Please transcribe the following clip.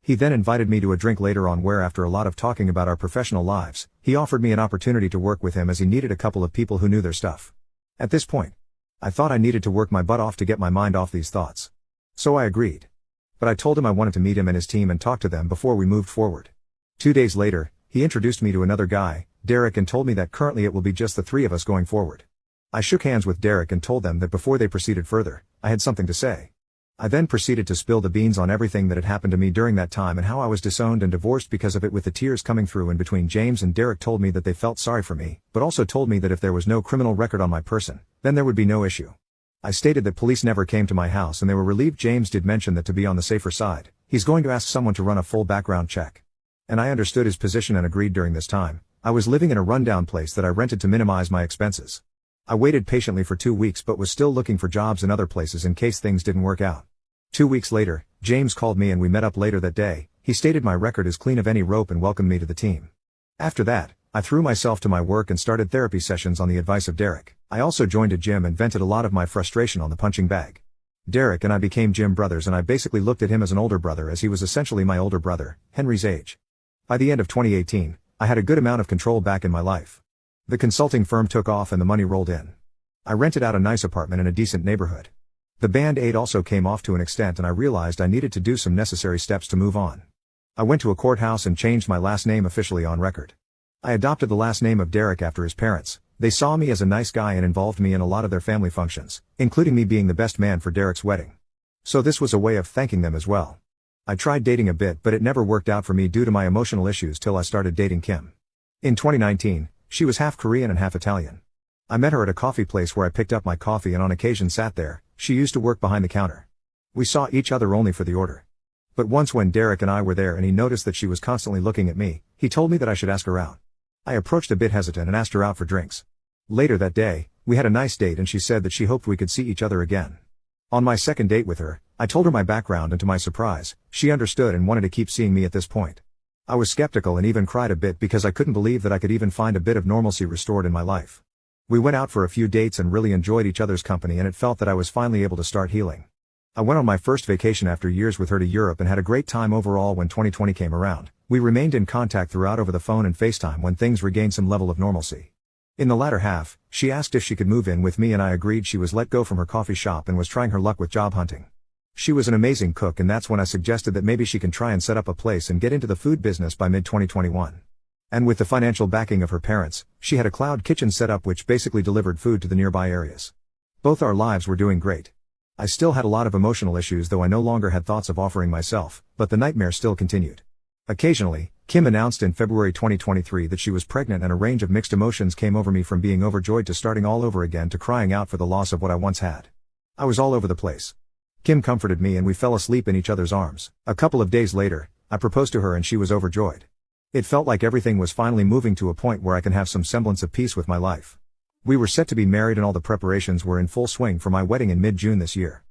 He then invited me to a drink later on where after a lot of talking about our professional lives, he offered me an opportunity to work with him as he needed a couple of people who knew their stuff. At this point, I thought I needed to work my butt off to get my mind off these thoughts. So I agreed. But I told him I wanted to meet him and his team and talk to them before we moved forward. 2 days later, he introduced me to another guy, Derek, and told me that currently it will be just the three of us going forward. I shook hands with Derek and told them that before they proceeded further, I had something to say. I then proceeded to spill the beans on everything that had happened to me during that time and how I was disowned and divorced because of it, with the tears coming through in between. James and Derek told me that they felt sorry for me, but also told me that if there was no criminal record on my person, then there would be no issue. I stated that police never came to my house and they were relieved. James did mention that to be on the safer side, he's going to ask someone to run a full background check. And I understood his position and agreed. During this time, I was living in a rundown place that I rented to minimize my expenses. I waited patiently for 2 weeks but was still looking for jobs in other places in case things didn't work out. 2 weeks later, James called me and we met up later that day. He stated my record is clean of any rope and welcomed me to the team. After that, I threw myself to my work and started therapy sessions on the advice of Derek. I also joined a gym and vented a lot of my frustration on the punching bag. Derek and I became gym brothers and I basically looked at him as an older brother as he was essentially my older brother, Henry's age. By the end of 2018, I had a good amount of control back in my life. The consulting firm took off and the money rolled in. I rented out a nice apartment in a decent neighborhood. The Band-Aid also came off to an extent and I realized I needed to do some necessary steps to move on. I went to a courthouse and changed my last name officially on record. I adopted the last name of Derek after his parents. They saw me as a nice guy and involved me in a lot of their family functions, including me being the best man for Derek's wedding. So this was a way of thanking them as well. I tried dating a bit but it never worked out for me due to my emotional issues till I started dating Kim. In 2019, she was half Korean and half Italian. I met her at a coffee place where I picked up my coffee and on occasion sat there. She used to work behind the counter. We saw each other only for the order. But once when Derek and I were there and he noticed that she was constantly looking at me, he told me that I should ask her out. I approached a bit hesitant and asked her out for drinks. Later that day, we had a nice date and she said that she hoped we could see each other again. On my second date with her, I told her my background and to my surprise, she understood and wanted to keep seeing me at this point. I was skeptical and even cried a bit because I couldn't believe that I could even find a bit of normalcy restored in my life. We went out for a few dates and really enjoyed each other's company and it felt that I was finally able to start healing. I went on my first vacation after years with her to Europe and had a great time overall. When 2020 came around, we remained in contact throughout over the phone and FaceTime when things regained some level of normalcy. In the latter half, she asked if she could move in with me and I agreed. She was let go from her coffee shop and was trying her luck with job hunting. She was an amazing cook and that's when I suggested that maybe she can try and set up a place and get into the food business by mid-2021. And with the financial backing of her parents, she had a cloud kitchen set up which basically delivered food to the nearby areas. Both our lives were doing great. I still had a lot of emotional issues though I no longer had thoughts of offering myself, but the nightmare still continued. Occasionally, Kim announced in February 2023 that she was pregnant and a range of mixed emotions came over me from being overjoyed to starting all over again to crying out for the loss of what I once had. I was all over the place. Kim comforted me and we fell asleep in each other's arms. A couple of days later, I proposed to her and she was overjoyed. It felt like everything was finally moving to a point where I can have some semblance of peace with my life. We were set to be married and all the preparations were in full swing for my wedding in mid-June this year.